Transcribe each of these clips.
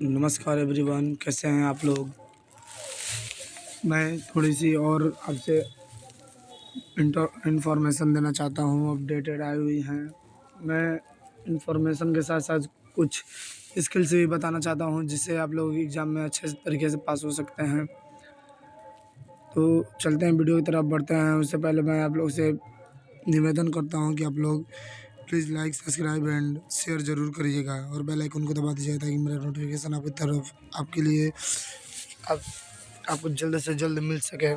नमस्कार एवरीवन, कैसे हैं आप लोग। मैं थोड़ी सी और आपसे इन्फॉर्मेशन देना चाहता हूँ। अपडेटेड आई हुई हैं। मैं इन्फॉर्मेशन के साथ साथ कुछ स्किल्स भी बताना चाहता हूँ, जिससे आप लोग एग्ज़ाम में अच्छे तरीके से पास हो सकते हैं। तो चलते हैं, वीडियो की तरफ बढ़ते हैं। उससे पहले मैं आप लोग से निवेदन करता हूँ कि आप लोग please like, subscribe and share ज़रूर करिएगा और बेल आइकन को दबा दीजिएगा, ताकि मेरा नोटिफिकेशन आपकी तरफ आपके लिए आप आपको जल्द से जल्द मिल सके।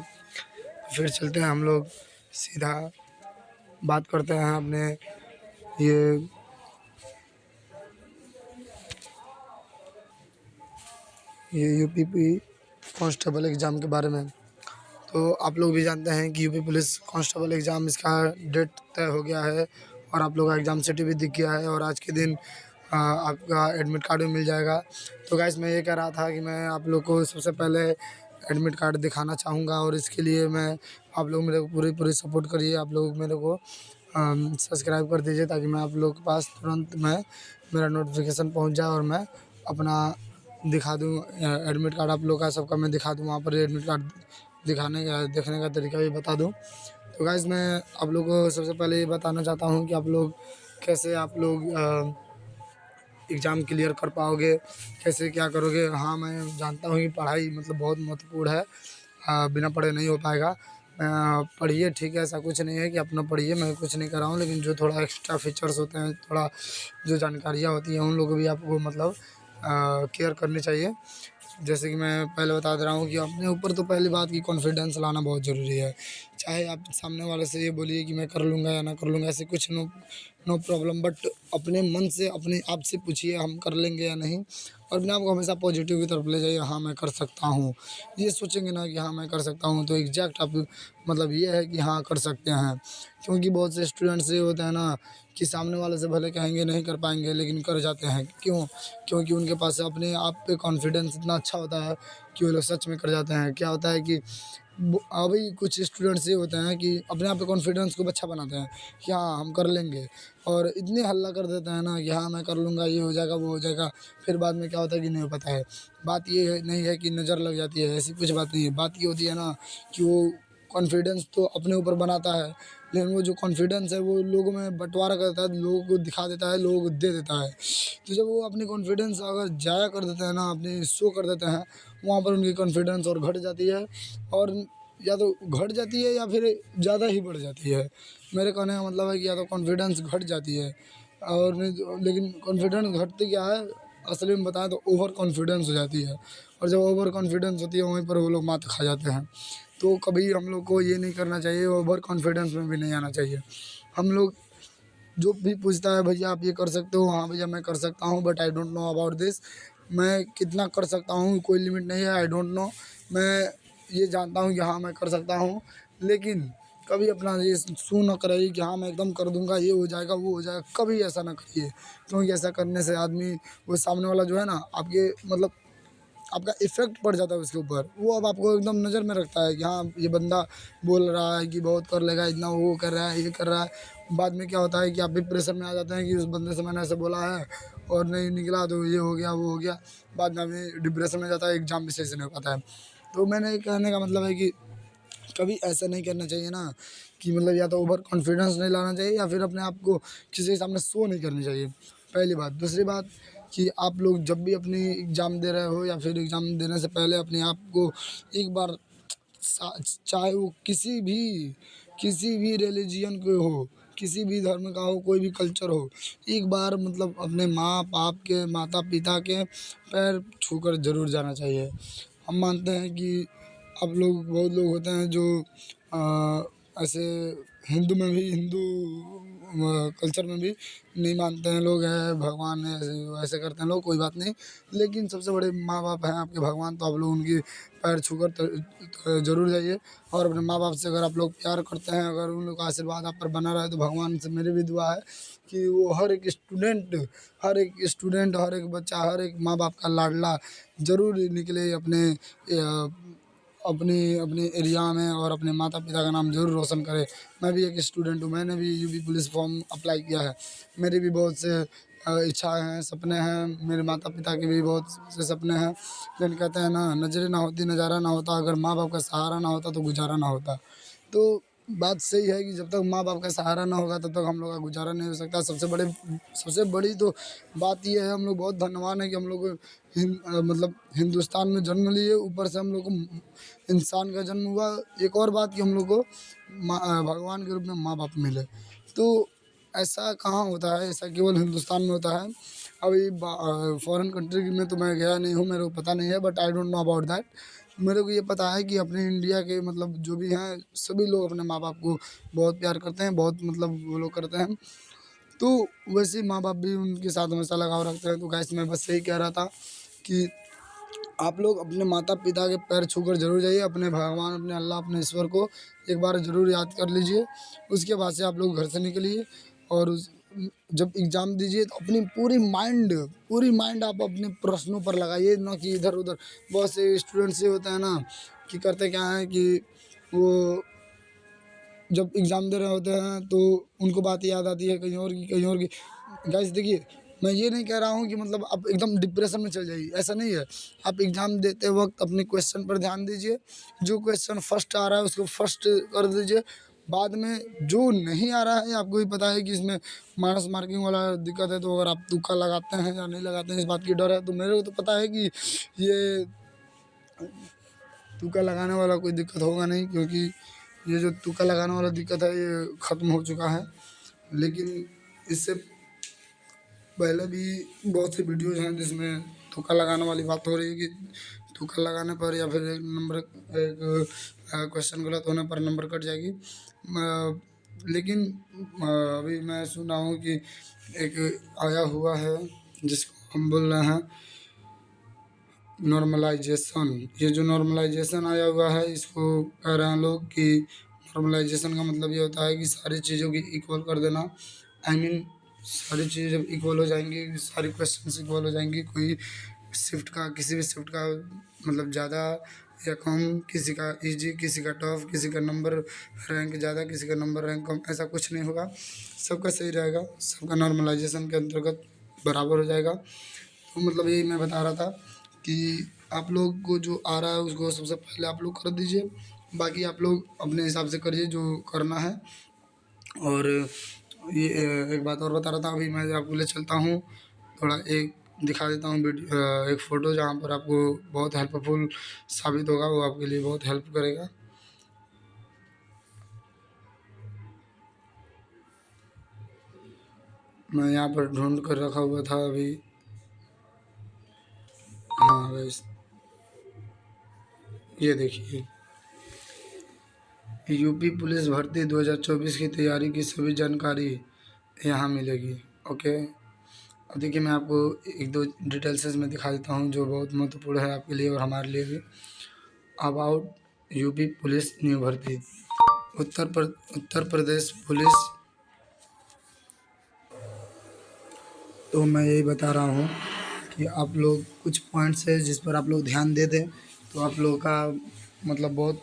फिर चलते हैं हम लोग सीधा बात करते हैं अपने ये यूपी कांस्टेबल एग्ज़ाम के बारे में। तो आप लोग भी जानते हैं कि यूपी पुलिस कांस्टेबल एग्ज़ाम इसका डेट तय हो गया है और आप लोग का एग्ज़ाम सिटी भी दिख गया है और आज के दिन आपका एडमिट कार्ड भी मिल जाएगा। तो गाइस, मैं ये कह रहा था कि मैं आप लोग को सबसे पहले एडमिट कार्ड दिखाना चाहूँगा और इसके लिए मैं आप लोग मेरे को पूरी सपोर्ट करिए। आप लोग मेरे को सब्सक्राइब कर दीजिए, ताकि मैं आप लोग के पास तुरंत मेरा नोटिफिकेशन पहुँच जाए और मैं अपना दिखा दूँ एडमिट कार्ड। आप लोग का सबका मैं दिखा दूँ, वहाँ पर एडमिट कार्ड दिखाने का देखने का तरीका भी बता दूँ। तो गाइस, मैं आप लोग को सबसे पहले ये बताना चाहता हूँ कि आप लोग कैसे एग्ज़ाम क्लियर कर पाओगे, कैसे क्या करोगे। हाँ, मैं जानता हूँ कि पढ़ाई मतलब बहुत महत्वपूर्ण है। बिना पढ़े नहीं हो पाएगा। पढ़िए, ठीक है, ऐसा कुछ नहीं है कि अपना पढ़िए, मैं कुछ नहीं कर रहा हूँ, लेकिन जो थोड़ा एक्स्ट्रा फीचर्स होते हैं, थोड़ा जो जानकारियाँ होती हैं, उन लोगों को भी आपको मतलब केयर करनी चाहिए। जैसे कि मैं पहले बता दे रहा हूँ कि अपने ऊपर तो पहली बात की कॉन्फिडेंस लाना बहुत ज़रूरी है। चाहे आप सामने वाले से ये बोलिए कि मैं कर लूँगा या ना कर लूँगा, ऐसे कुछ नो प्रॉब्लम, बट अपने मन से अपने आप से पूछिए हम कर लेंगे या नहीं, और अपने आप को हमेशा पॉजिटिव की तरफ ले जाइए। हाँ, मैं कर सकता हूँ, ये सोचेंगे ना कि हाँ मैं कर सकता हूँ, तो एग्जैक्ट आप मतलब ये है कि हाँ कर सकते हैं। क्योंकि बहुत से स्टूडेंट्स ये होते हैं ना कि सामने वाले से भले कहेंगे नहीं कर पाएंगे, लेकिन कर जाते हैं। क्यों? क्योंकि उनके पास अपने आप पे कॉन्फिडेंस इतना अच्छा होता है कि वो लोग सच में कर जाते हैं। क्या होता है कि अभी कुछ स्टूडेंट्स ये होते हैं कि अपने आप पे कॉन्फिडेंस को अच्छा बनाते हैं कि हाँ हम कर लेंगे, और इतने हल्ला कर देते हैं ना कि हाँ मैं कर लूँगा, ये हो जाएगा, वो हो जाएगा। फिर बाद में क्या होता है कि नहीं हो पाता है। बात ये है नहीं है कि नज़र लग जाती है, ऐसी कुछ बात नहीं है। बात ये होती है ना कि वो कॉन्फिडेंस तो अपने ऊपर बनाता है, लेकिन वो जो कॉन्फिडेंस है वो लोगों में बँटवारा करता है, लोगों को दिखा देता है, लोगों को दे देता है। तो जब वो अपनी कॉन्फिडेंस अगर ज़ाया कर देते हैं ना, अपनी शो कर देते हैं, वहाँ पर उनकी कॉन्फिडेंस और घट जाती है, और या तो घट जाती है या फिर ज़्यादा ही बढ़ जाती है। मेरे कहने का मतलब है कि या तो कॉन्फिडेंस घट जाती है और नहीं तो, लेकिन कॉन्फिडेंस घटती क्या है असली में बताएं तो ओवर कॉन्फिडेंस हो जाती है, और जब ओवर कॉन्फिडेंस होती है वहीं पर वो लोग मात खा जाते हैं। तो कभी हम लोग को ये नहीं करना चाहिए, ओवर कॉन्फिडेंस में भी नहीं आना चाहिए। हम लोग जो भी पूछता है भैया आप ये कर सकते हो, हाँ भैया मैं कर सकता हूँ, but I don't know about this. मैं कितना कर सकता हूँ कोई लिमिट नहीं है, आई डोंट नो। मैं ये जानता हूँ कि हाँ मैं कर सकता हूँ, लेकिन कभी अपना ये शो ना कराइए कि हाँ मैं एकदम कर दूंगा, ये हो जाएगा, वो हो जाएगा। कभी ऐसा ना करिए, क्योंकि ऐसा करने से आदमी, वो सामने वाला जो है ना आपके मतलब आपका इफ़ेक्ट पड़ जाता है उसके ऊपर। वो अब आपको एकदम नज़र में रखता है कि हाँ ये बंदा बोल रहा है कि बहुत कर लेगा, इतना वो कर रहा है, ये कर रहा है। बाद में क्या होता है कि आप भी प्रेशर में आ जाते हैं कि उस बंदे से मैंने ऐसे बोला है और नहीं निकला, तो ये हो गया, वो हो गया। बाद में हमें डिप्रेशन में जाता है, एग्ज़ाम भी सही से नहीं हो पाता है। तो मैंने कहने का मतलब है कि कभी ऐसा नहीं करना चाहिए ना कि मतलब या तो ओवर कॉन्फिडेंस नहीं लाना चाहिए, या फिर अपने आप को किसी के सामने शो नहीं करनी चाहिए, पहली बात। दूसरी बात कि आप लोग जब भी अपनी एग्ज़ाम दे रहे हो या फिर एग्ज़ाम देने से पहले अपने आप को एक बार चाहे वो किसी भी रिलीजियन के हो, किसी भी धर्म का हो, कोई भी कल्चर हो, एक बार मतलब अपने माँ बाप के, माता पिता के पैर छूकर ज़रूर जाना चाहिए। हम मानते हैं कि अब लोग बहुत लोग होते हैं जो ऐसे हिंदू में भी, हिंदू कल्चर में भी नहीं मानते हैं लोग, हैं भगवान है, ऐसे ऐसे करते हैं लोग, कोई बात नहीं। लेकिन सबसे बड़े माँ बाप हैं आपके भगवान, तो आप लोग उनकी पैर छूकर ज़रूर जाइए। और अपने माँ बाप से अगर आप लोग प्यार करते हैं, अगर उन लोग का आशीर्वाद आप पर बना रहे, तो भगवान से मेरी भी दुआ है कि वो हर एक स्टूडेंट, हर एक बच्चा, हर एक माँ बाप का लाडला ज़रूर निकले अपने अपने एरिया में, और अपने माता पिता का नाम ज़रूर रोशन करे। मैं भी एक स्टूडेंट हूँ, मैंने भी यूपी पुलिस फॉर्म अप्लाई किया है। मेरे भी बहुत से इच्छाएँ हैं, सपने हैं। मेरे माता-पिता के भी बहुत से सपने हैं। लेकिन कहते हैं ना, नज़रें ना होती नज़ारा ना होता, अगर माँ-बाप का सहारा ना होता तो गुज़ारा ना होता। तो बात सही है कि जब तक माँ-बाप का सहारा ना होगा तब तक हम लोग का गुज़ारा नहीं हो सकता। सबसे बड़ी तो बात ये है, हम लोग बहुत धन्यवान हैं कि हम लोग को मतलब हिंदुस्तान में जन्म लिए, ऊपर से हम लोग को इंसान का जन्म हुआ। एक और बात कि हम लोग को भगवान के रूप में माँ-बाप मिले। तो ऐसा कहाँ होता है, ऐसा केवल हिंदुस्तान में होता है। अभी फ़ॉरेन कंट्री में तो मैं गया नहीं हूँ, मेरे को पता नहीं है, but I don't know about that. मेरे को ये पता है कि अपने इंडिया के मतलब जो भी हैं, सभी लोग अपने माँ-बाप को बहुत प्यार करते हैं, बहुत मतलब वो लोग करते हैं। तो वैसे ही माँ-बाप भी उनके साथ हमेशा लगाव रखते हैं। तो गाइस मैं बस यही कह रहा था कि आप लोग अपने माता-पिता के पैर छूकर ज़रूर जाइए, अपने भगवान, अपने अल्लाह, अपने ईश्वर को एक बार ज़रूर याद कर लीजिए। उसके बाद से आप लोग घर से निकलिए और जब एग्ज़ाम दीजिए तो अपनी पूरी माइंड आप अपने प्रश्नों पर लगाइए, ना कि इधर-उधर। बहुत से स्टूडेंट्स ये होते हैं ना कि करते क्या हैं कि वो जब एग्ज़ाम दे रहे होते हैं तो उनको बात याद आती है कहीं और की, कहीं और की। गाइस देखिए, मैं ये नहीं कह रहा हूँ कि मतलब आप एकदम डिप्रेशन में चले जाइए, ऐसा नहीं है। आप एग्ज़ाम देते वक़्त अपने क्वेश्चन पर ध्यान दीजिए, जो क्वेश्चन फर्स्ट आ रहा है उसको फर्स्ट कर दीजिए। बाद में जो नहीं आ रहा है, आपको भी पता है कि इसमें माइनस मार्किंग वाला दिक्कत है, तो अगर आप तुक्का लगाते हैं या नहीं लगाते हैं इस बात की डर है। तो मेरे को तो पता है कि ये तुक्का लगाने वाला कोई दिक्कत होगा नहीं, क्योंकि ये जो तुक्का लगाने वाला दिक्कत है ये ख़त्म हो चुका है। लेकिन इससे पहले भी बहुत सी वीडियोज़ हैं जिसमें तुक्का लगाने वाली बात हो रही है कि तुक्का लगाने पर या फिर एक क्वेश्चन गलत होने पर नंबर कट जाएगी। लेकिन अभी मैं सुना हूँ कि एक आया हुआ है जिसको हम बोल रहे हैं नॉर्मलाइजेशन। ये जो नॉर्मलाइजेशन आया हुआ है, इसको कह रहे हैं लोग कि नॉर्मलाइजेशन का मतलब ये होता है कि सारी चीज़ों की इक्वल कर देना। आई मीन सारी चीज़ें जब इक्वल हो जाएंगी, सारी क्वेश्चंस इक्वल हो जाएंगी, कोई शिफ्ट का किसी भी शिफ्ट का मतलब ज़्यादा या कम, किसी का इजी, किसी का टफ, किसी का नंबर रैंक ज़्यादा, किसी का नंबर रैंक कम, ऐसा कुछ नहीं होगा। सबका सही रहेगा, सबका नॉर्मलाइजेशन के अंतर्गत बराबर हो जाएगा। तो मतलब यही मैं बता रहा था कि आप लोग को जो आ रहा है उसको सबसे पहले आप लोग कर दीजिए, बाकी आप लोग अपने हिसाब से करिए जो करना है। और ये एक बात और बता रहा था, अभी मैं आपको ले चलता हूँ, थोड़ा एक दिखा देता हूँ एक फ़ोटो जहाँ पर आपको बहुत हेल्पफुल साबित होगा, वो आपके लिए बहुत हेल्प करेगा। मैं यहाँ पर ढूंढ कर रखा हुआ था अभी। हाँ बस ये देखिए, यूपी पुलिस भर्ती 2024 की तैयारी की सभी जानकारी यहाँ मिलेगी। ओके, अब देखिए मैं आपको एक दो डिटेल्स में दिखा देता हूँ जो बहुत महत्वपूर्ण है आपके लिए और हमारे लिए भी। अबाउट यूपी पुलिस न्यू भर्ती। उत्तर प्रदेश पुलिस। तो मैं यही बता रहा हूँ कि आप लोग कुछ पॉइंट्स है जिस पर आप लोग ध्यान दे दें तो आप लोगों का मतलब बहुत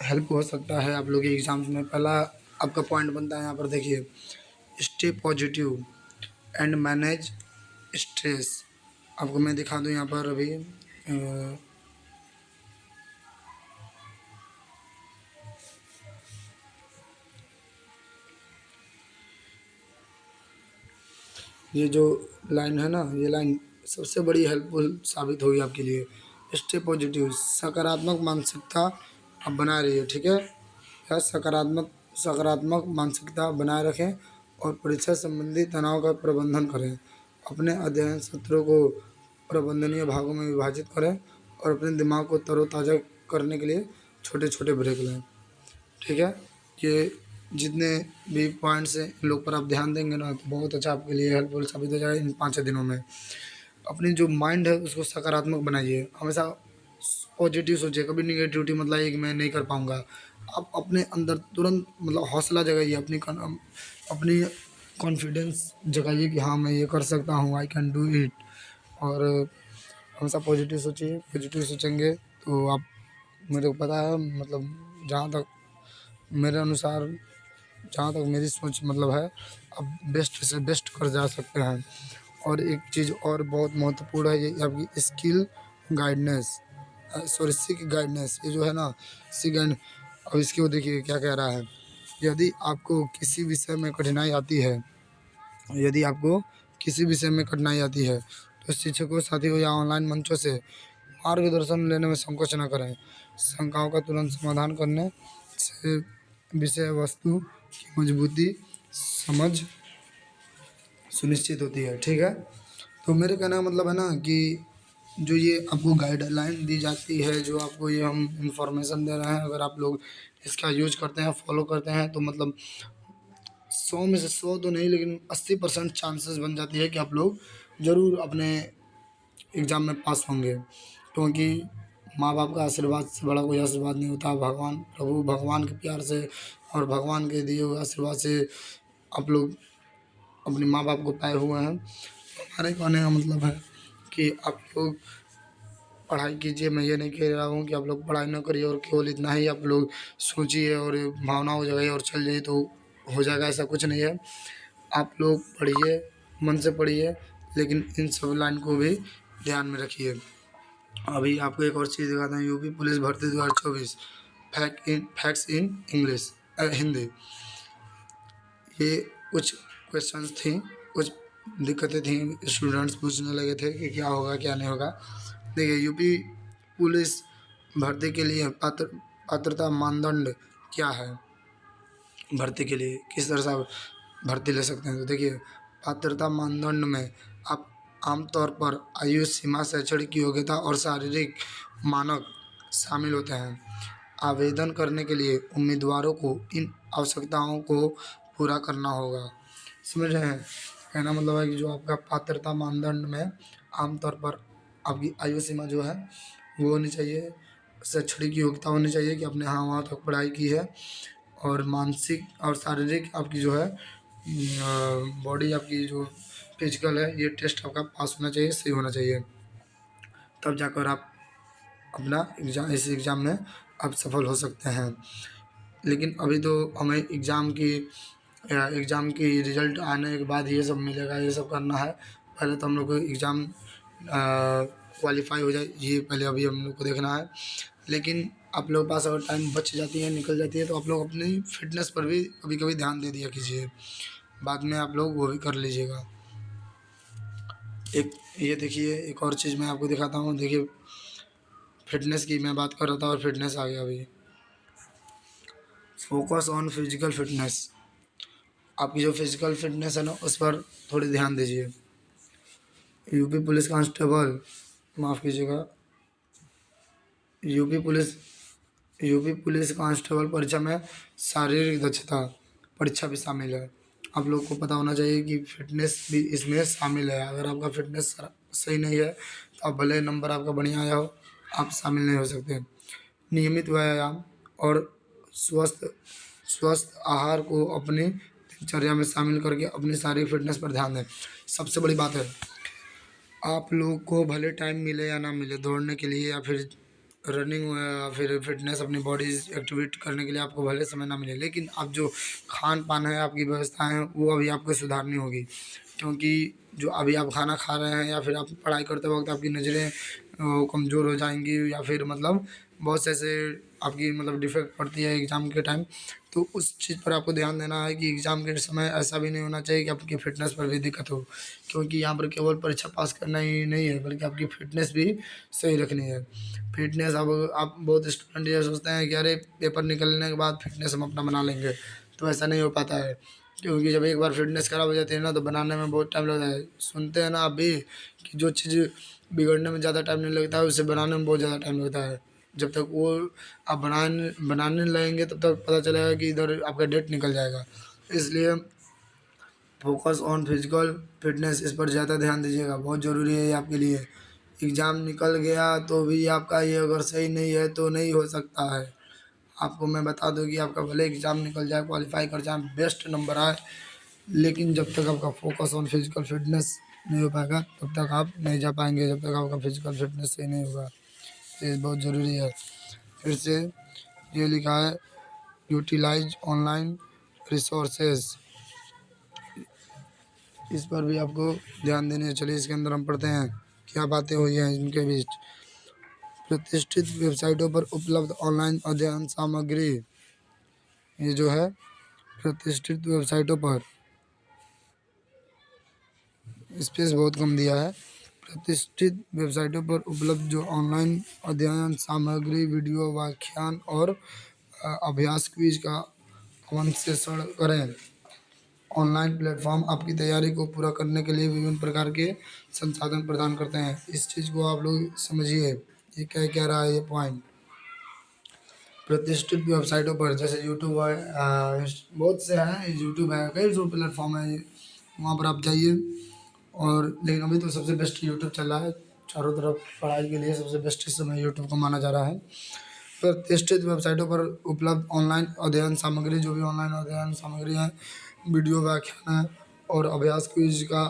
हेल्प हो सकता है आप लोग के एग्ज़ाम्स में। पहला आपका पॉइंट बनता है यहाँ पर, देखिए, stay positive and manage stress. आपको मैं दिखा दूँ यहाँ पर अभी ये जो लाइन है ना, ये लाइन सबसे बड़ी हेल्पफुल साबित होगी आपके लिए। स्टे पॉजिटिव, सकारात्मक मानसिकता आप बनाए रहिए, ठीक है। या सकारात्मक सकारात्मक मानसिकता बनाए रखें और परीक्षा संबंधी तनाव का प्रबंधन करें। अपने अध्ययन सत्रों को प्रबंधनीय भागों में विभाजित करें और अपने दिमाग को तरोताज़ा करने के लिए छोटे छोटे ब्रेक लें, ठीक है। ये जितने भी पॉइंट्स हैं इन लोग पर आप ध्यान देंगे ना तो बहुत अच्छा आपके लिए हेल्पफुल साबित हो जाएगा इन 5 दिनों में। अपनी जो माइंड है उसको सकारात्मक बनाइए, हमेशा पॉजिटिव सोचिए, कभी निगेटिविटी मत लाइए कि मैं नहीं कर पाऊँगा। आप अपने अंदर तुरंत मतलब हौसला जगाइए, अपनी कॉन्फिडेंस जगाइए कि हाँ मैं ये कर सकता हूँ, आई कैन डू इट। और हमेशा पॉजिटिव सोचिए, पॉजिटिव सोचेंगे तो आप, मेरे को पता है मतलब जहाँ तक मेरे अनुसार, जहाँ तक मेरी सोच मतलब है, आप बेस्ट से बेस्ट कर जा सकते हैं। और एक चीज़ और बहुत महत्वपूर्ण है, ये आपकी स्किल गाइडनेस, सॉरी सिक गाइडनेस, ये जो है ना सिक गाइड। अब इसके वो देखिए क्या कह रहा है, यदि आपको किसी विषय में कठिनाई आती है, यदि आपको किसी विषय में कठिनाई आती है तो शिक्षकों, साथियों या ऑनलाइन मंचों से मार्गदर्शन लेने में संकोच न करें। शंकाओं का तुरंत समाधान करने से विषय वस्तु की मजबूती समझ सुनिश्चित होती है। ठीक है, तो मेरे कहने का मतलब है ना कि जो ये आपको गाइडलाइन दी जाती है, जो आपको ये हम इंफॉर्मेशन दे रहे हैं, अगर आप लोग इसका यूज करते हैं, फॉलो करते हैं, तो मतलब 100 में से 100 तो नहीं लेकिन 80% चांसेस बन जाती है कि आप लोग ज़रूर अपने एग्ज़ाम में पास होंगे। क्योंकि माँ बाप का आशीर्वाद से बड़ा कोई आशीर्वाद नहीं होता। भगवान, प्रभु भगवान के प्यार से और भगवान के दिए हुए आशीर्वाद से आप लोग अपने माँ बाप को पाए हुए हैं। तो हमारे कहने का मतलब है कि आप लोग पढ़ाई कीजिए। मैं ये नहीं कह रहा हूँ कि आप लोग पढ़ाई ना करिए और केवल इतना ही आप लोग सोचिए और भावना हो जाए और चल जाइए तो हो जाएगा, ऐसा कुछ नहीं है। आप लोग पढ़िए, मन से पढ़िए, लेकिन इन सब लाइन को भी ध्यान में रखिए। अभी आपको एक और चीज़ दिखाता हूँ, यूपी पुलिस भर्ती 2024 फैक्ट्स इन इंग्लिश, हिंदी। ये कुछ क्वेश्चंस थी, कुछ दिक्कतें थी, स्टूडेंट्स पूछने लगे थे कि क्या होगा क्या नहीं होगा। देखिए, यूपी पुलिस भर्ती के लिए पात्रता मानदंड क्या है, भर्ती के लिए किस तरह से आप भर्ती ले सकते हैं। तो देखिए, पात्रता मानदंड में आप आमतौर पर आयु सीमा, शैक्षणिक योग्यता और शारीरिक मानक शामिल होते हैं। आवेदन करने के लिए उम्मीदवारों को इन आवश्यकताओं को पूरा करना होगा। समझ रहे हैं, कहना मतलब है कि जो आपका पात्रता मानदंड में आमतौर पर आपकी आयु सीमा जो है वो होनी चाहिए, शैक्षणिक योग्यता होनी चाहिए कि आपने हाँ वहाँ तक पढ़ाई की है, और मानसिक और शारीरिक आपकी जो है बॉडी आपकी जो फिजिकल है, ये टेस्ट आपका पास होना चाहिए, सही होना चाहिए, तब जाकर आप अपना एग्ज़ाम, इस एग्ज़ाम में आप सफल हो सकते हैं। लेकिन अभी तो हमें एग्ज़ाम की रिज़ल्ट आने के बाद ये सब मिलेगा, ये सब करना है। पहले तो हम लोग को एग्ज़ाम क्वालिफाई हो जाए, ये पहले अभी हम लोग को देखना है। लेकिन आप लोगों के पास अगर टाइम बच जाती है, निकल जाती है, तो आप लोग अपनी फ़िटनेस पर भी कभी कभी ध्यान दे दिया कीजिए, बाद में आप लोग वो भी कर लीजिएगा। एक ये देखिए, एक और चीज़ मैं आपको दिखाता हूँ। देखिए, फिटनेस की मैं बात कर रहा था और फिटनेस आ गया अभी। फोकस ऑन फिजिकल फिटनेस, आपकी जो फिजिकल फिटनेस है ना उस पर थोड़ी ध्यान दीजिए। यूपी पुलिस कांस्टेबल, माफ़ कीजिएगा, UP police UP police constable परीक्षा में शारीरिक दक्षता परीक्षा भी शामिल है। आप लोग को पता होना चाहिए कि फिटनेस भी इसमें शामिल है। अगर आपका फिटनेस सही नहीं है तो आप भले नंबर आपका बढ़िया आया हो, आप शामिल नहीं हो सकते। नियमित व्यायाम और स्वस्थ स्वस्थ आहार को अपनी दिनचर्या में शामिल करके अपनी शारीरिक फिटनेस पर ध्यान दें। सबसे बड़ी बात है, आप लोग को भले टाइम मिले या ना मिले दौड़ने के लिए या फिर रनिंग या फिर फिटनेस अपनी बॉडी एक्टिवेट करने के लिए आपको भले समय ना मिले, लेकिन आप जो खान पान है, आपकी व्यवस्थाएं हैं, वो अभी आपको सुधारनी होगी। क्योंकि जो अभी आप खाना खा रहे हैं या फिर आप पढ़ाई करते वक्त आपकी नज़रें कमज़ोर हो जाएंगी, या फिर मतलब बहुत से ऐसे आपकी मतलब डिफेक्ट पड़ती है एग्ज़ाम के टाइम। तो उस चीज़ पर आपको ध्यान देना है कि एग्ज़ाम के समय ऐसा भी नहीं होना चाहिए कि आपकी फ़िटनेस पर भी दिक्कत हो। क्योंकि यहाँ पर केवल परीक्षा पास करना ही नहीं है, बल्कि आपकी फ़िटनेस भी सही रखनी है। फ़िटनेस, अब आप बहुत स्टूडेंट ये सोचते हैं कि अरे पेपर निकलने के बाद फ़िटनेस हम अपना बना लेंगे, तो ऐसा नहीं हो पाता है। क्योंकि जब एक बार फ़िटनेस ख़राब हो जाती है ना तो बनाने में बहुत टाइम लगता है। सुनते हैं ना आप भी कि जो चीज़ बिगड़ने में ज़्यादा टाइम नहीं लगता है, उसे बनाने में बहुत ज़्यादा टाइम लगता है। जब तक वो आप बनाने लगेंगे तब तक पता चलेगा कि इधर आपका डेट निकल जाएगा। इसलिए फोकस ऑन फिजिकल फिटनेस, इस पर ज़्यादा ध्यान दीजिएगा, बहुत ज़रूरी है ये आपके लिए। एग्ज़ाम निकल गया तो भी आपका ये अगर सही नहीं है तो नहीं हो सकता है। आपको मैं बता दूं कि आपका भले एग्ज़ाम निकल जाए, क्वालिफाई कर जाए, बेस्ट नंबर आए, लेकिन जब तक आपका फोकस ऑन फिजिकल फिटनेस नहीं हो पाएगा तब तक आप नहीं जा पाएंगे, जब तक आपका फिजिकल फिटनेस सही नहीं होगा। ये बहुत ज़रूरी है। फिर से ये लिखा है, यूटिलाइज ऑनलाइन रिसोर्सेज, इस पर भी आपको ध्यान देनी है। चलिए इसके अंदर हम पढ़ते हैं क्या बातें हुई हैं इनके बीच। प्रतिष्ठित वेबसाइटों पर उपलब्ध ऑनलाइन अध्ययन सामग्री, ये जो है प्रतिष्ठित वेबसाइटों पर, स्पेस बहुत कम दिया है। प्रतिष्ठित वेबसाइटों पर उपलब्ध जो ऑनलाइन अध्ययन सामग्री, वीडियो, व्याख्यान और अभ्यास क्विज का अनुसरण करें। ऑनलाइन प्लेटफॉर्म आपकी तैयारी को पूरा करने के लिए विभिन्न प्रकार के संसाधन प्रदान करते हैं। इस चीज़ को आप लोग समझिए, ये क्या रहा है ये पॉइंट। प्रतिष्ठित वेबसाइटों पर जैसे यूट्यूब है, बहुत से हैं, यूट्यूब है, कई जो प्लेटफॉर्म है, वहाँ पर आप जाइए। और लेकिन अभी तो सबसे बेस्ट यूट्यूब चल रहा है, चारों तरफ पढ़ाई के लिए सबसे बेस्ट इस समय यूट्यूब को माना जा रहा है। प्रतिष्ठित वेबसाइटों पर उपलब्ध ऑनलाइन अध्ययन सामग्री, जो भी ऑनलाइन अध्ययन सामग्री है, वीडियो, व्याख्यान है और अभ्यास क्विज का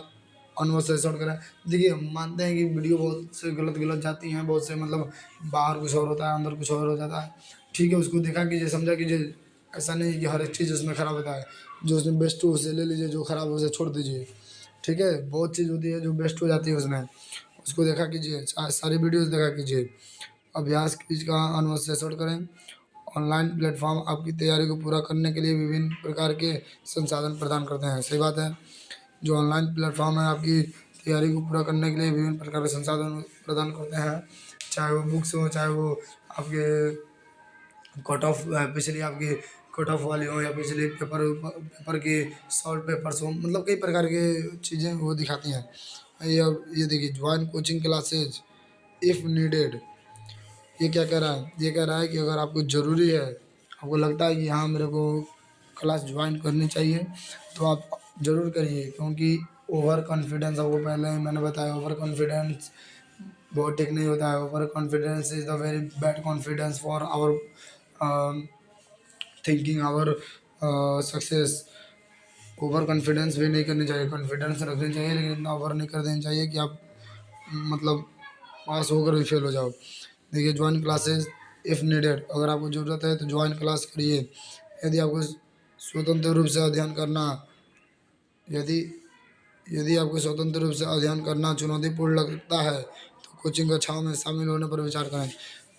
अनुसरण करें। देखिए हम मानते हैं कि वीडियो बहुत से गलत जाती हैं, बहुत से मतलब बाहर कुछ और होता है, अंदर कुछ और हो जाता है। ठीक है, उसको देखा कीजिए, समझा कीजिए। ऐसा नहीं है कि हर एक चीज़ उसमें ख़राब होता है। जो उसमें बेस्ट हो उसे ले लीजिए, जो ख़राब हो उसे छोड़ दीजिए। ठीक है, बहुत चीज़ होती है जो बेस्ट हो जाती है उसमें, उसको देखा कीजिए, सारी वीडियोस देखा कीजिए। अभ्यास क्विज का अनुसरण करें। ऑनलाइन प्लेटफॉर्म आपकी तैयारी को पूरा करने के लिए विभिन्न प्रकार के संसाधन प्रदान करते हैं। सही बात है, जो ऑनलाइन प्लेटफॉर्म है आपकी तैयारी को पूरा करने के लिए विभिन्न प्रकार के संसाधन प्रदान करते हैं। चाहे वो बुक्स हो, चाहे वो आपके कट ऑफ पिछली आपकी कट ऑफ वाली हो, या पिछले पेपर के सॉल्व पेपर्स हो, मतलब कई प्रकार के चीज़ें वो दिखाती हैं। ये देखिए, join coaching classes if needed, ये क्या कह रहा है, ये कह रहा है कि अगर आपको ज़रूरी है, आपको लगता है कि हाँ मेरे को क्लास ज्वाइन करनी चाहिए, तो आप ज़रूर करिए। क्योंकि ओवर कॉन्फिडेंस, आपको पहले ही मैंने बताया, ओवर कॉन्फिडेंस बहुत ठीक नहीं होता है। Over confidence is the very bad confidence for our thinking, our success. Over confidence भी नहीं करनी चाहिए, कॉन्फिडेंस रखनी चाहिए, लेकिन इतना ओवर नहीं कर देनी चाहिए कि आप मतलब पास होकर भी फेल हो जाओ। देखिए, ज्वाइन क्लासेस इफ़ नीडेड, अगर आपको ज़रूरत है तो ज्वाइन क्लास करिए। यदि आपको स्वतंत्र रूप से अध्ययन करना, यदि यदि आपको स्वतंत्र रूप से अध्ययन करना चुनौतीपूर्ण लगता है तो कोचिंग कक्षाओं में शामिल होने पर विचार करें।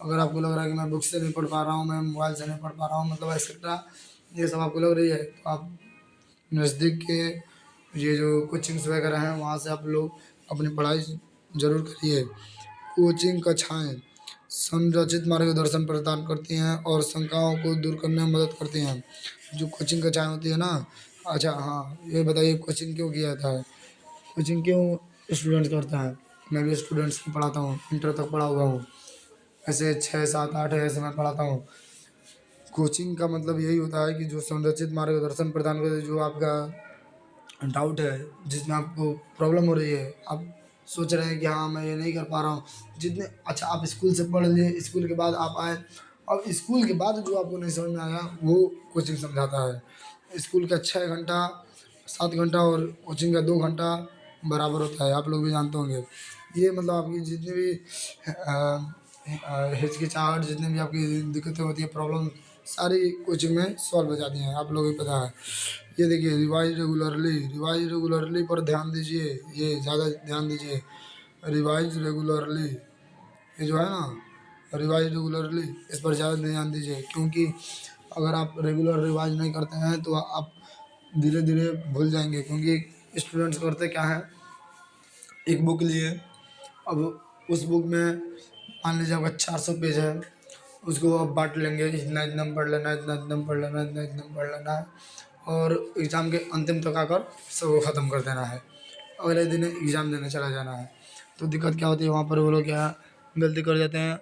अगर आपको लग रहा है कि मैं बुक से नहीं पढ़ पा रहा हूँ, मैं मोबाइल से नहीं पढ़ पा रहा हूँ, मतलब एक्सेट्रा, ये सब आपको लग रही है, तो आप नज़दीक के ये जो कोचिंग्स वगैरह हैं वहाँ से आप लोग अपनी पढ़ाई ज़रूर करिए। कोचिंग कक्षाएँ संरचित मार्गदर्शन प्रदान करती हैं और शंकाओं को दूर करने में मदद करती हैं। जो कोचिंग कक्षाएँ होती है ना, अच्छा हाँ, ये बताइए कोचिंग क्यों किया जाता है, कोचिंग क्यों स्टूडेंट्स करता है। मैं भी स्टूडेंट्स को पढ़ाता हूँ, इंटर तक पढ़ा हुआ हूँ, ऐसे 6 7 8 ऐसे मैं पढ़ाता हूँ। कोचिंग का मतलब यही होता है कि जो संरचित मार्गदर्शन प्रदान करते, जो आपका डाउट है, जिसमें आपको प्रॉब्लम हो रही है, आप सोच रहे हैं कि हाँ मैं ये नहीं कर पा रहा हूँ, जितने अच्छा आप स्कूल से पढ़ लिए, स्कूल के बाद आप आए, अब स्कूल के बाद जो आपको नहीं समझ में आया वो कोचिंग समझाता है। स्कूल का 6 घंटा 7 घंटा और कोचिंग का 2 घंटा बराबर होता है, आप लोग भी जानते होंगे। ये मतलब आपकी जितनी भी हिचकिचाहट, जितनी भी आपकी दिक्कतें होती है, प्रॉब्लम, सारी कोचिंग में सॉल्व हो जाती हैं, आप लोगों को पता है। ये देखिए, रिवाइज रेगुलरली पर ध्यान दीजिए, ये ज़्यादा ध्यान दीजिए। रिवाइज रेगुलरली, ये जो है ना, रिवाइज रेगुलरली, इस पर ज़्यादा ध्यान दीजिए। क्योंकि अगर आप रेगुलर रिवाइज नहीं करते हैं तो आप धीरे धीरे भूल जाएंगे। क्योंकि स्टूडेंट्स करते क्या है, एक बुक लिए, अब उस बुक में मान लीजिए आपका 400 पेज है, उसको आप बांट लेंगे, इतना इतना में पढ़ लेना है, इतना इतना में पढ़ लेना है, इतना इतना में पढ़ लेना है, और एग्ज़ाम के अंतिम तक आकर सबको ख़त्म कर देना है, अगले दिन एग्ज़ाम देने चला जाना है। तो दिक्कत क्या होती है वहाँ पर, वो लोग क्या गलती कर जाते हैं,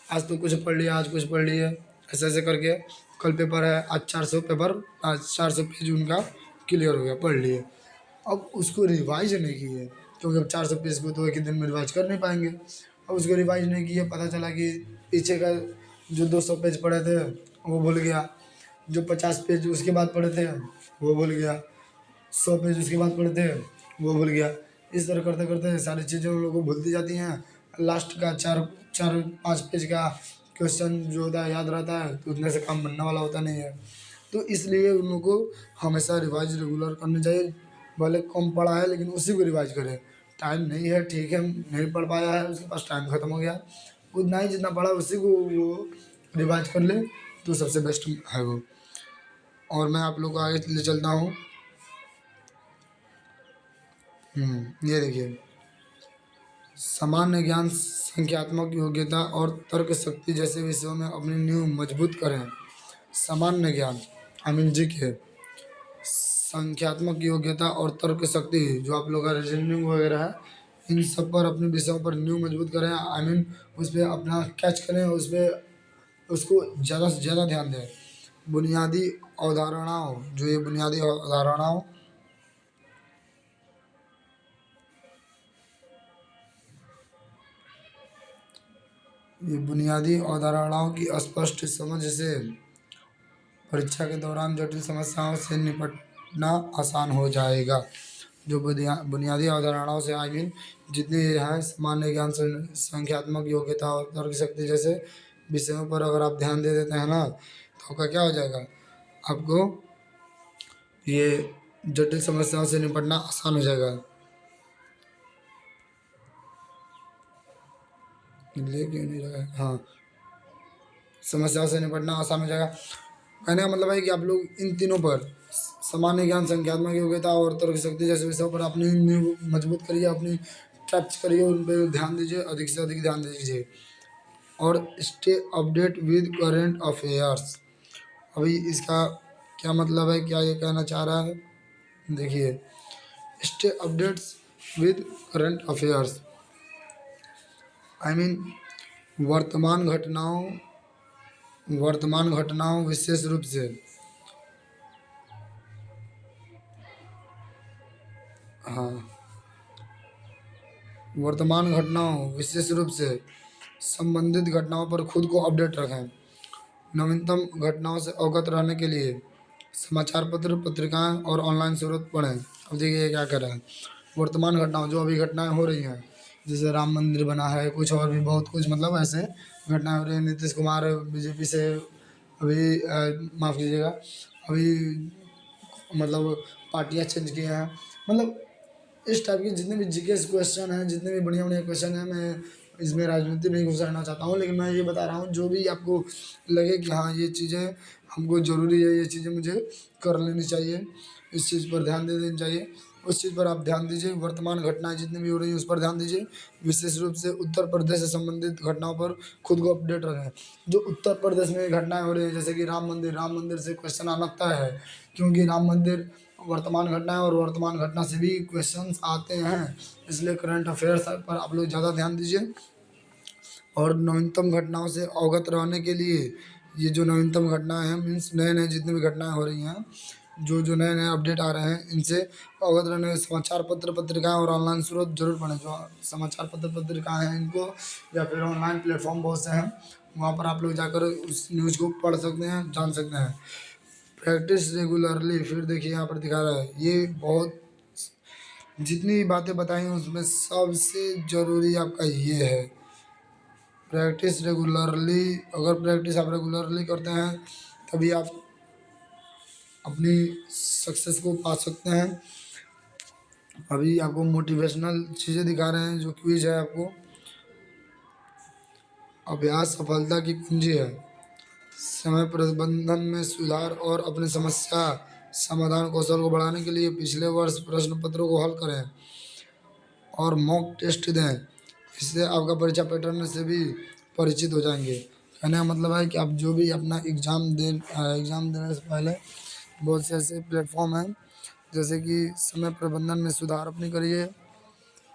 आज तो कुछ पढ़ लिया, आज कुछ पढ़ लिए, ऐसे ऐसे करके कल पेपर है, आज 400 पेपर, आज 400 पेज उनका क्लियर हो गया, पढ़ लिए। अब उसको रिवाइज नहीं किए, क्योंकि अब 400 पेज को तो एक ही दिन में रिवाइज कर नहीं पाएंगे। अब उसको रिवाइज नहीं किए, पता चला कि पीछे का जो 200 पेज पढ़े थे वो भूल गया, जो 50 पेज उसके बाद पढ़े थे वो भूल गया, 100 पेज उसके बाद पढ़े थे वो भूल गया। इस तरह करते करते सारी चीज़ें उन लोगों को भूलती जाती हैं। लास्ट का 4 4 5 पेज का क्वेश्चन जो होता है याद रहता है, तो उतने से काम बनने वाला होता नहीं है। तो इसलिए उन लोगों को हमेशा रिवाइज रेगुलर करनी चाहिए। भले कम पढ़ा है लेकिन उसी को रिवाइज करे। टाइम नहीं है ठीक है, नहीं पढ़ पाया है, उसके पास टाइम ख़त्म हो गया, उतना ही जितना पढ़ा उसी को वो रिवाइज कर ले तो सबसे बेस्ट है वो। और मैं आप लोग को आगे ले चलता हूँ। ये देखिए, सामान्य ज्ञान, संख्यात्मक योग्यता और तर्क शक्ति जैसे विषयों में अपनी नींव मजबूत करें। सामान्य ज्ञान आई मीन जीके, संख्यात्मक योग्यता और तर्क शक्ति जो आप लोग का रीजनिंग वगैरह है, इन सब पर अपने विषयों पर न्यू मजबूत करें। आई मीन उस पर अपना कैच करें, उस पर उसको ज़्यादा से ज़्यादा ध्यान दें। बुनियादी अवधारणाओं, जो ये बुनियादी अवधारणाओं, ये बुनियादी अवधारणाओं की स्पष्ट समझ से परीक्षा के दौरान जटिल समस्याओं से निपटना आसान हो जाएगा। जो बुनियादी अवधारणाओं से आई मीन जितने ये हैं, सामान्य ज्ञान, संख्यात्मक योग्यता और तर्क शक्ति जैसे विषयों पर अगर आप ध्यान दे देते हैं ना, तो आपका क्या हो जाएगा, आपको ये जटिल समस्याओं से निपटना आसान हो जाएगा। ले क्यों नहीं रहा है, हाँ, समस्याओं से निपटना आसान हो जाएगा। कहने का मतलब है कि आप लोग इन तीनों पर, सामान्य ज्ञान, संख्यात्मक योग्यता और तर्क शक्ति जैसे विषयों पर अपनी नींव मजबूत करिए, अपनी कैप्च करिए, उन पर ध्यान दीजिए, अधिक से अधिक ध्यान दीजिए। और stay update with current affairs, अभी इसका क्या मतलब है, क्या ये कहना चाह रहा है, देखिए, stay updates with current affairs I mean वर्तमान घटनाओं, वर्तमान घटनाओं विशेष रूप से, हाँ, वर्तमान घटनाओं विशेष रूप से संबंधित घटनाओं पर खुद को अपडेट रखें। नवीनतम घटनाओं से अवगत रहने के लिए समाचार पत्र, पत्रिकाएं और ऑनलाइन स्रोत पढ़ें। अब देखिए ये क्या कर रहा है, वर्तमान घटनाओं, जो अभी घटनाएं हो रही हैं, जैसे राम मंदिर बना है, कुछ और भी बहुत कुछ, मतलब ऐसे घटनाएं हो रही हैं। नीतीश कुमार बीजेपी से अभी माफ़ कीजिएगा, अभी मतलब पार्टियां चेंज की हैं, मतलब इस टाइप के जितने भी जीके क्वेश्चन हैं, जितने भी बढ़िया बढ़िया क्वेश्चन हैं, मैं इसमें राजनीति नहीं घुसाना चाहता हूँ, लेकिन मैं ये बता रहा हूँ जो भी आपको लगे कि हाँ ये चीज़ें हमको ज़रूरी है, ये चीज़ें मुझे कर लेनी चाहिए, इस चीज़ पर ध्यान दे देनी चाहिए, उस चीज़ पर आप ध्यान दीजिए। वर्तमान घटनाएं जितनी भी हो रही हैं उस पर ध्यान दीजिए। विशेष रूप से उत्तर प्रदेश से संबंधित घटनाओं पर खुद को अपडेट रखें। जो उत्तर प्रदेश में घटनाएं हो रही हैं, जैसे कि राम मंदिर से क्वेश्चन आना तय है, क्योंकि राम मंदिर वर्तमान घटना है और वर्तमान घटना से भी क्वेश्चंस आते हैं, इसलिए करंट अफेयर्स पर आप लोग ज़्यादा ध्यान दीजिए। और नवीनतम घटनाओं से अवगत रहने के लिए, ये जो नवीनतम घटनाएं हैं मीन्स नए नए जितनी भी घटनाएं हो रही हैं, जो जो नए नए अपडेट आ रहे हैं, इनसे अवगत रहने समाचार पत्र, पत्रिकाएं और ऑनलाइन स्रोत जरूर पढ़ें। जो समाचार पत्र, पत्रिकाएं हैं इनको, या फिर ऑनलाइन प्लेटफॉर्म बहुत से हैं, वहाँ पर आप लोग जाकर उस न्यूज़ को पढ़ सकते हैं, जान सकते हैं। प्रैक्टिस रेगुलरली, फिर देखिए यहाँ पर दिखा रहा है, ये बहुत जितनी भी बातें बताई हैं उसमें सबसे ज़रूरी आपका ये है, प्रैक्टिस रेगुलरली। अगर प्रैक्टिस आप रेगुलरली करते हैं तभी आप अपनी सक्सेस को पा सकते हैं। अभी आपको मोटिवेशनल चीज़ें दिखा रहे हैं, जो क्विज है आपको, अभ्यास सफलता की कुंजी है, समय प्रबंधन में सुधार और अपनी समस्या समाधान कौशल को बढ़ाने के लिए पिछले वर्ष प्रश्न पत्रों को हल करें और मॉक टेस्ट दें। इससे आपका परीक्षा पैटर्न से भी परिचित हो जाएंगे। कहने का मतलब है कि आप जो भी अपना एग्ज़ाम देने से पहले बहुत से ऐसे प्लेटफॉर्म हैं, जैसे कि समय प्रबंधन में सुधार अपनी करिए।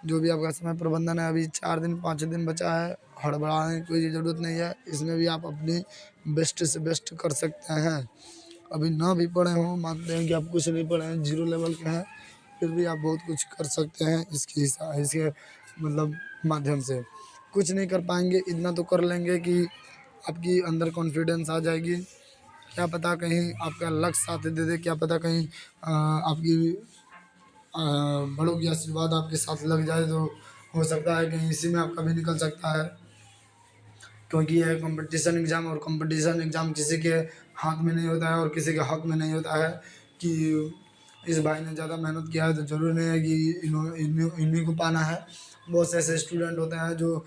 जो भी आपका समय प्रबंधन है, अभी 4 दिन 5 दिन बचा है, हड़बड़ाने की कोई ज़रूरत नहीं है, इसमें भी आप अपनी बेस्ट से बेस्ट कर सकते हैं। अभी ना भी पढ़े हों, मानते हैं कि आप कुछ नहीं पढ़े हैं, जीरो लेवल के हैं, फिर भी आप बहुत कुछ कर सकते हैं इसके मतलब माध्यम से। कुछ नहीं कर पाएंगे, इतना तो कर लेंगे कि आपकी अंदर कॉन्फिडेंस आ जाएगी। क्या पता कहीं आपका लक्ष्य साथ दे दे, क्या पता कहीं आपकी बड़ों की आशीर्वाद आपके साथ लग जाए, तो हो सकता है कहीं इसी में आपका भी निकल सकता है। क्योंकि यह कंपटीशन एग्ज़ाम, और कंपटीशन एग्ज़ाम किसी के हाथ में नहीं होता है और किसी के हक में नहीं होता है कि इस भाई ने ज़्यादा मेहनत किया है तो ज़रूरी नहीं है कि इन्हीं को पाना है। बहुत से ऐसे स्टूडेंट होते हैं जो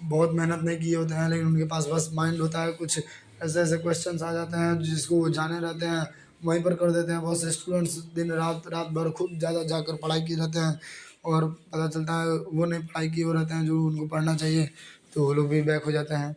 बहुत मेहनत नहीं किए होते हैं, लेकिन उनके पास बस माइंड होता है, कुछ ऐसे ऐसे क्वेश्चंस आ जाते हैं जिसको वो जाने रहते हैं वहीं पर कर देते हैं। बहुत से स्टूडेंट्स दिन रात रात भर खूब ज़्यादा जाकर पढ़ाई किए रहते हैं और पता चलता है वो नहीं पढ़ाई किए हुए रहते हैं जो उनको पढ़ना चाहिए, तो वो लोग भी बैक हो जाते हैं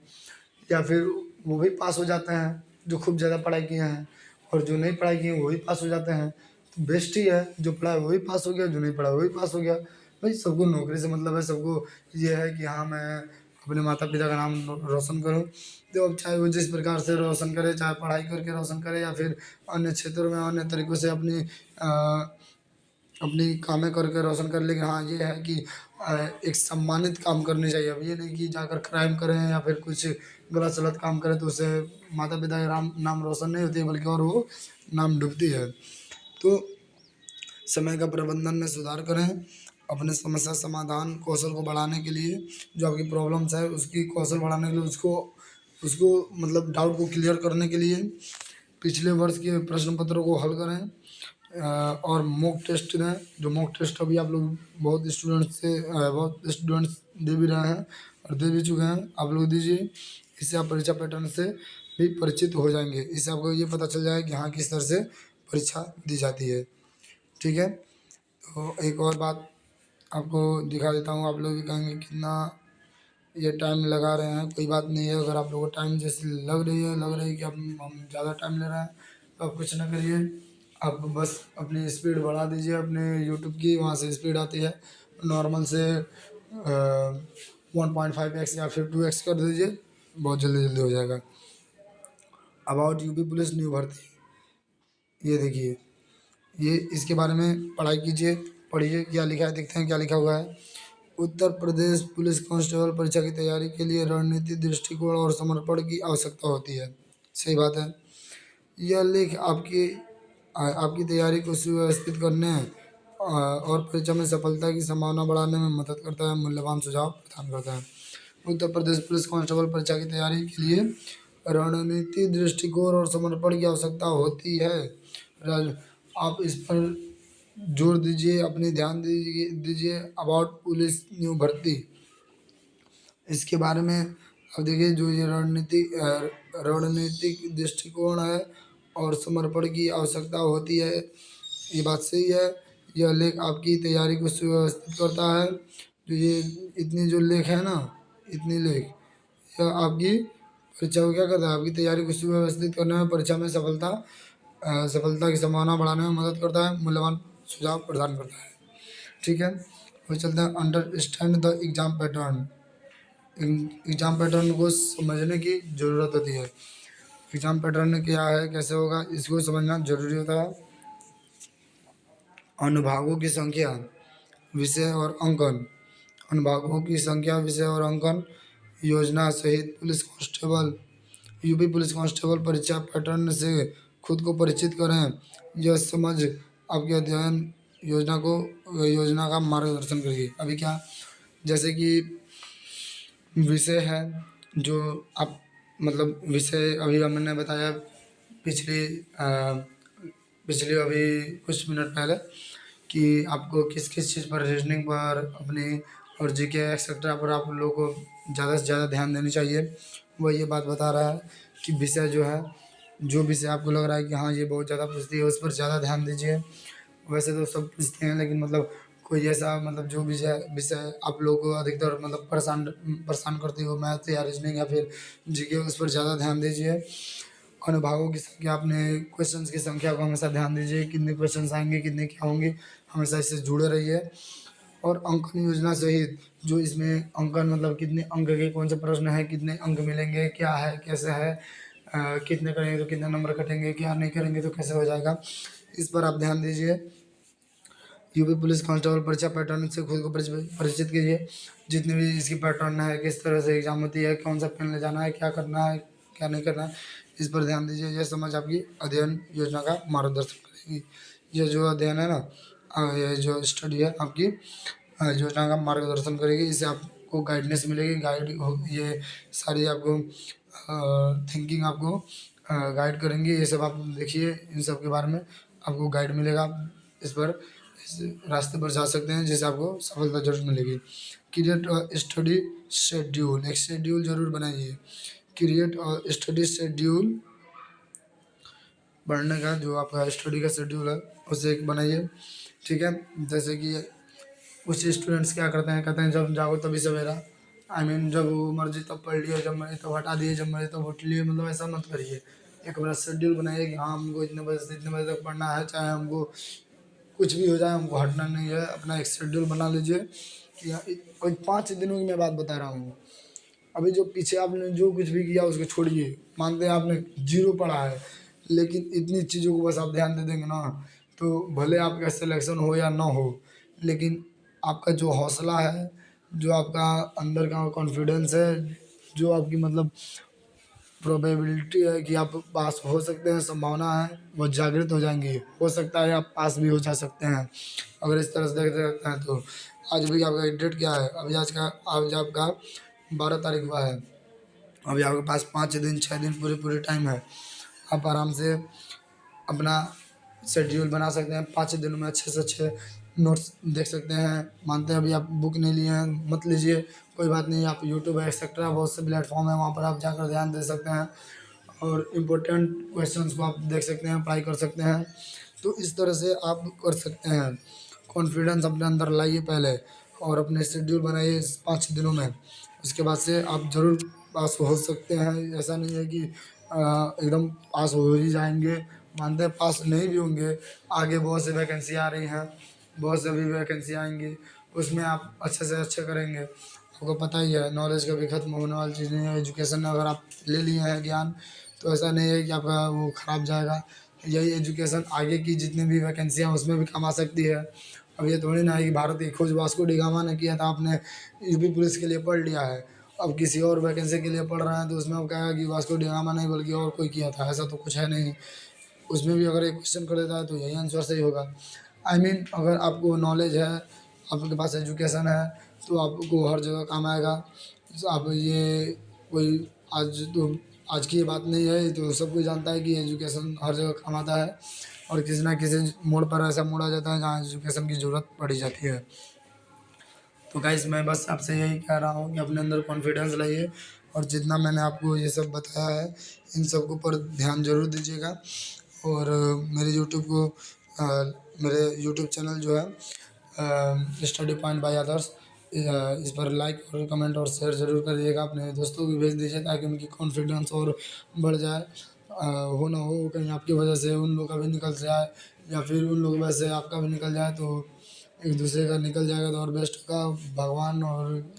या फिर वो भी पास हो जाते हैं जो खूब ज़्यादा पढ़ाई किए हैं, और जो नहीं पढ़ाई किए वो भी पास हो जाते हैं। तो बेस्ट ही है, जो पढ़ा है वो भी पास हो गया, जो नहीं पढ़ा वो भी पास हो गया। भाई सबको नौकरी से मतलब है, सबको ये है कि हाँ मैं अपने माता पिता का नाम रोशन करूँ। तो अब चाहे वो जिस प्रकार से रोशन करे, चाहे पढ़ाई करके रोशन करे या फिर अन्य क्षेत्रों में अन्य तरीक़ों से अपनी कामें करके रोशन कर, लेकिन हाँ ये है कि एक सम्मानित काम करनी चाहिए। अब ये नहीं कि जाकर क्राइम करें या फिर कुछ गलत सलत काम करें तो उससे माता पिता का नाम रोशन नहीं होती है, बल्कि और वो नाम डूबती है। तो समय का प्रबंधन में सुधार करें, अपने समस्या समाधान कौशल को बढ़ाने के लिए, जो आपकी प्रॉब्लम्स है उसकी कौशल बढ़ाने के लिए, उसको उसको मतलब डाउट को क्लियर करने के लिए पिछले वर्ष के प्रश्न पत्रों को हल करें। और मॉक टेस्ट दें, जो मॉक टेस्ट अभी आप लोग बहुत स्टूडेंट्स दे भी रहे हैं और दे भी चुके हैं, आप लोग दीजिए। इससे आप परीक्षा पैटर्न से भी परिचित हो जाएंगे, इससे आपको ये पता चल जाएगा कि हाँ किस तरह से परीक्षा दी जाती है। ठीक है, तो एक और बात आपको दिखा देता हूँ। आप लोग भी कहेंगे कितना ये टाइम लगा रहे हैं, कोई बात नहीं है। अगर आप लोगों को टाइम जैसे लग रही है कि हम ज़्यादा टाइम ले रहे हैं, तो आप कुछ ना करिए, आप बस अपनी स्पीड बढ़ा दीजिए अपने यूट्यूब की। वहाँ से स्पीड आती है नॉर्मल से 1.5x या फिर 2x कर दीजिए, बहुत जल्दी जल्दी हो जाएगा। अबाउट यूपी पुलिस न्यू भर्ती, ये देखिए, ये इसके बारे में पढ़ाई कीजिए, पढ़िए क्या लिखा है, देखते हैं क्या लिखा हुआ है। उत्तर प्रदेश पुलिस कांस्टेबल परीक्षा की तैयारी के लिए रणनीति, दृष्टिकोण और समर्पण की आवश्यकता होती है। सही बात है। यह लेख आपकी तैयारी को सुव्यवस्थित करने और परीक्षा में सफलता की संभावना बढ़ाने में मदद करता है, मूल्यवान सुझाव प्रदान करता है। उत्तर प्रदेश पुलिस कांस्टेबल परीक्षा की तैयारी के लिए रणनीति, दृष्टिकोण और समर्पण की आवश्यकता होती है। आप इस पर जोर दीजिए, अपनी ध्यान दीजिए। अबाउट पुलिस न्यू भर्ती, इसके बारे में अब देखिए, जो ये रणनीतिक दृष्टिकोण है और समर्पण की आवश्यकता होती है, ये बात सही है। यह लेख आपकी तैयारी को सुव्यवस्थित करता है। जो ये इतनी जो लेख है ना, इतनी लेख, यह आपकी परीक्षा को क्या करता है, आपकी तैयारी को सुव्यवस्थित करने में, परीक्षा में सफलता की संभावना बढ़ाने में मदद करता है, मूल्यवान सुझाव प्रदान करता है। ठीक है, वो चलते हैं understand the exam pattern. Exam pattern को समझने की ज़रूरत होती है। एग्जाम पैटर्न क्या है, कैसे होगा, इसको समझना जरूरी होता है। अनुभागों की संख्या, विषय और अंकन। अनुभागों की संख्या, विषय और अंकन योजना सहित यूपी पुलिस कांस्टेबल परीक्षा पैटर्न से खुद को परिचित करें। यह समझ आपके अध्ययन योजना का मार्गदर्शन करेगी। अभी क्या, जैसे कि विषय है, जो आप मतलब विषय अभी हमने बताया पिछली पिछले अभी कुछ मिनट पहले कि आपको किस किस चीज़ पर, रीजनिंग पर अपनी और जीके एक्सेट्रा पर आप लोगों को ज़्यादा से ज़्यादा ध्यान देनी चाहिए। वह ये बात बता रहा है कि विषय जो है, जो विषय आपको लग रहा है कि हाँ ये बहुत ज़्यादा पूछती है, उस पर ज़्यादा ध्यान दीजिए। वैसे तो सब पूछते हैं, लेकिन मतलब कोई ऐसा मतलब जो विषय विषय आप लोगों को अधिकतर मतलब परेशान करती हो, मैथ या रीजनिंग या फिर जीके, उस पर ज़्यादा ध्यान दीजिए। अनुभागों की संख्या, अपने क्वेश्चंस की संख्या को हमेशा ध्यान दीजिए, कितने क्वेश्चंस आएंगे, कितने क्या होंगे, हमेशा इससे जुड़े रहिए। और अंकन योजना सहित, जो इसमें अंकन मतलब कितने अंक के कौन से प्रश्न है, कितने अंक मिलेंगे, क्या है कैसे है, कितने करेंगे तो कितने नंबर कटेंगे, क्या नहीं करेंगे तो कैसे हो जाएगा, इस पर आप ध्यान दीजिए। यूपी पुलिस कांस्टेबल परीक्षा पैटर्न से खुद को परिचित कीजिए। जितने भी इसकी पैटर्न है, किस तरह से एग्जाम होती है, कौन सा पेन ले जाना है, क्या करना है, क्या नहीं करना है, इस पर ध्यान दीजिए। यह समझ आपकी अध्ययन योजना का मार्गदर्शन करेगी। ये जो अध्ययन है ना, ये जो स्टडी है आपकी योजना का मार्गदर्शन करेगी। इससे आपको गाइडनेस मिलेगी, ये सारी आपको थिंकिंग आपको गाइड करेंगे। ये सब आप देखिए, इन सब के बारे में आपको गाइड मिलेगा। इस रास्ते पर जा सकते हैं जिससे आपको सफलता जरूर मिलेगी। क्रिएट स्टडी शेड्यूल, एक शेड्यूल जरूर बनाइए। क्रिएट स्टडी शेड्यूल, पढ़ने का जो आपका स्टडी का शेड्यूल है उसे एक बनाइए, ठीक है। जैसे कि कुछ स्टूडेंट्स क्या करते हैं, कहते हैं जब जागो तभी सवेरा, जब वो मर्जी तब पढ़ लिए, जब मर्जी तब हटा दिए, जब मर्जी तब उठ लिए, मतलब ऐसा मत करिए। एक बार शेड्यूल बनाइए कि हाँ हमको इतने बजे से इतने बजे तक पढ़ना है, चाहे हमको कुछ भी हो जाए, हमको हटना नहीं है। अपना एक शेड्यूल बना लीजिए कि और 5 दिनों की मैं बात बता रहा हूँ। अभी जो पीछे आपने जो कुछ भी किया उसको छोड़िए, मानते हैं आपने 0 पढ़ा है, लेकिन इतनी चीज़ों को बस आप ध्यान दे देंगे ना, तो भले आपका सिलेक्शन हो या ना हो, लेकिन आपका जो हौसला है, जो आपका अंदर का कॉन्फिडेंस है, जो आपकी मतलब प्रोबेबिलिटी है कि आप पास हो सकते हैं, संभावना है, वो जागृत हो जाएंगी। हो सकता है आप पास भी हो जा सकते हैं अगर इस तरह से देखते रहते हैं तो। आज भी आपका डेट क्या है, अभी आज आपका 12 तारीख हुआ है। अभी आपके पास 5 दिन 6 दिन पूरे टाइम है। आप आराम से अपना शेड्यूल बना सकते हैं। 5 दिनों में अच्छे से अच्छे नोट्स देख सकते हैं। मानते हैं अभी आप बुक नहीं लिए हैं, मत लीजिए, कोई बात नहीं। आप यूट्यूब एक्सेट्रा बहुत से प्लेटफॉर्म है, वहाँ पर आप जाकर ध्यान दे सकते हैं और इम्पोर्टेंट क्वेश्चंस को आप देख सकते हैं, अप्लाई कर सकते हैं। तो इस तरह से आप कर सकते हैं। कॉन्फिडेंस अपने अंदर लाइए पहले और अपने शेड्यूल बनाइए इस 5 दिनों में। उसके बाद से आप ज़रूर पास हो सकते हैं। ऐसा नहीं है कि एकदम पास हो ही जाएंगे, मानते हैं पास नहीं भी होंगे। आगे बहुत सी वैकेंसी आ रही हैं, बहुत से भी वैकेंसी आएंगी, उसमें आप अच्छे से अच्छे करेंगे। आपको पता ही है नॉलेज कभी ख़त्म होने वाली चीज़ नहीं है। एजुकेशन अगर आप ले लिए हैं ज्ञान, तो ऐसा नहीं है कि आपका वो खराब जाएगा। यही एजुकेशन आगे की जितनी भी वैकेंसियाँ उसमें भी काम आ सकती है। अब ये थोड़ी ना है कि भारत की खोज वास्को डी गामा ने किया था, आपने यूपी पुलिस के लिए पढ़ लिया है, अब किसी और वैकेंसी के लिए पढ़ रहे हैं तो उसमें वो कहेगा कि वास्को डी गामा नहीं बल्कि और कोई किया था। ऐसा तो कुछ है नहीं। उसमें भी अगर एक क्वेश्चन कर देता है तो यही आंसर सही होगा। अगर आपको नॉलेज है, आपके पास एजुकेशन है, तो आपको हर जगह काम आएगा। तो आप ये कोई आज की ये बात नहीं है, तो सब कोई जानता है कि एजुकेशन हर जगह काम आता है और किसी ना किसी मोड़ पर ऐसा मोड़ आ जाता है जहाँ एजुकेशन की ज़रूरत पड़ी जाती है। तो गाइस मैं बस आपसे यही कह रहा हूँ कि अपने अंदर कॉन्फिडेंस लाइए और जितना मैंने आपको ये सब बताया है इन सब के ऊपर ध्यान जरूर दीजिएगा। और मेरे यूट्यूब चैनल जो है स्टडी पॉइंट बाय अदर्स, इस पर लाइक और कमेंट और शेयर ज़रूर करिएगा। अपने दोस्तों को भी भेज दीजिए ताकि उनकी कॉन्फिडेंस और बढ़ जाए। हो ना हो कहीं आपकी वजह से उन लोग का भी निकल जाए या फिर उन लोगों की वजह से आपका भी निकल जाए, तो एक दूसरे का निकल जाएगा तो और बेस्ट होगा। भगवान और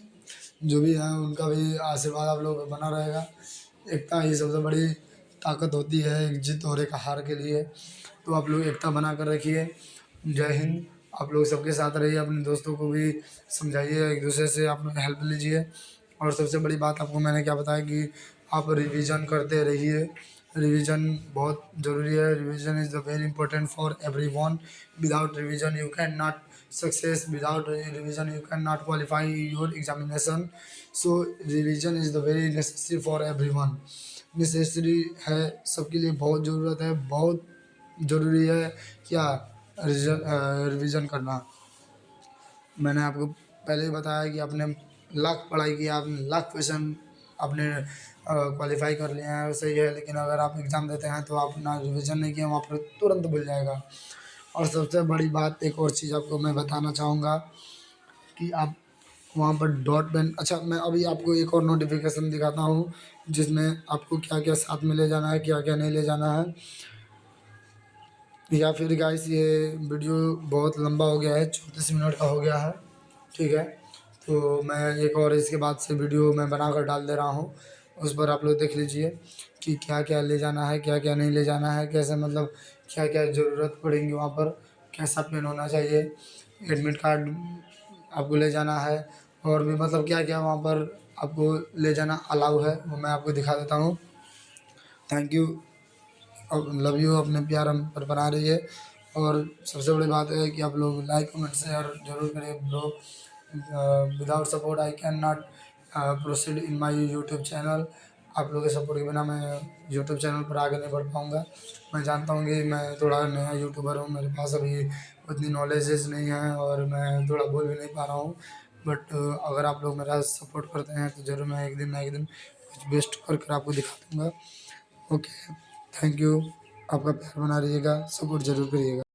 जो भी है उनका भी आशीर्वाद आप लोगों पर बना रहेगा। एकता ही सबसे बड़ी ताकत होती है एक जीत और एक हार के लिए। तो आप लोग एकता बना कर रखिए। जय हिंद। आप लोग सबके साथ रहिए, अपने दोस्तों को भी समझाइए, एक दूसरे से आप लोग हेल्प लीजिए। और सबसे बड़ी बात आपको मैंने क्या बताया कि आप रिवीजन करते रहिए। रिवीजन बहुत ज़रूरी है। Revision is the very important for everyone. Without revision you can not success, without revision you can not qualify your examination. So revision is the very necessary for everyone. Necessary है, सबके लिए बहुत ज़रूरत है, बहुत ज़रूरी है क्या रिवीजन करना। मैंने आपको पहले ही बताया कि आपने लाख पढ़ाई किया, आपने लाख क्वेश्चन आपने क्वालिफाई कर लिए हैं, सही है, लेकिन अगर आप एग्ज़ाम देते हैं तो आप ना रिवीजन नहीं किया, वहाँ पर तुरंत भूल जाएगा। और सबसे बड़ी बात एक और चीज़ आपको मैं बताना चाहूँगा कि आप वहाँ पर डॉट पेन, अच्छा मैं अभी आपको एक और नोटिफिकेशन दिखाता हूँ जिसमें आपको क्या क्या साथ में ले जाना है, क्या क्या नहीं ले जाना है। या फिर गाइस ये वीडियो बहुत लंबा हो गया है, 34 मिनट का हो गया है, ठीक है। तो मैं एक और इसके बाद से वीडियो मैं बनाकर डाल दे रहा हूँ, उस पर आप लोग देख लीजिए कि क्या क्या ले जाना है, क्या क्या नहीं ले जाना है, कैसे मतलब क्या क्या ज़रूरत पड़ेगी वहाँ पर, कैसा पेन होना चाहिए, एडमिट कार्ड आपको ले जाना है, और भी मतलब क्या क्या वहाँ पर आपको ले जाना अलाउ है वो मैं आपको दिखा देता हूँ। Thank you, love you. अपने प्यार हम पर बना रही है। और सबसे बड़ी बात है कि आप लोग लाइक कमेंट शेयर जरूर करें bro. Without support I can not proceed in my YouTube channel. आप लोगों के सपोर्ट के बिना मैं यूट्यूब चैनल पर आगे नहीं बढ़ पाऊँगा। मैं जानता हूँ कि मैं थोड़ा नया यूट्यूबर हूँ, मेरे पास अभी उतनी नॉलेजेस नहीं है और मैं थोड़ा बोल भी नहीं पा रहा हूँ। बट अगर आप लोग मेरा सपोर्ट करते हैं तो ज़रूर मैं एक दिन ना एक दिन कुछ बेस्ट कर कर आपको दिखा दूँगा। Okay, thank you. आपका प्यार बना रहिएगा, सपोर्ट ज़रूर करिएगा।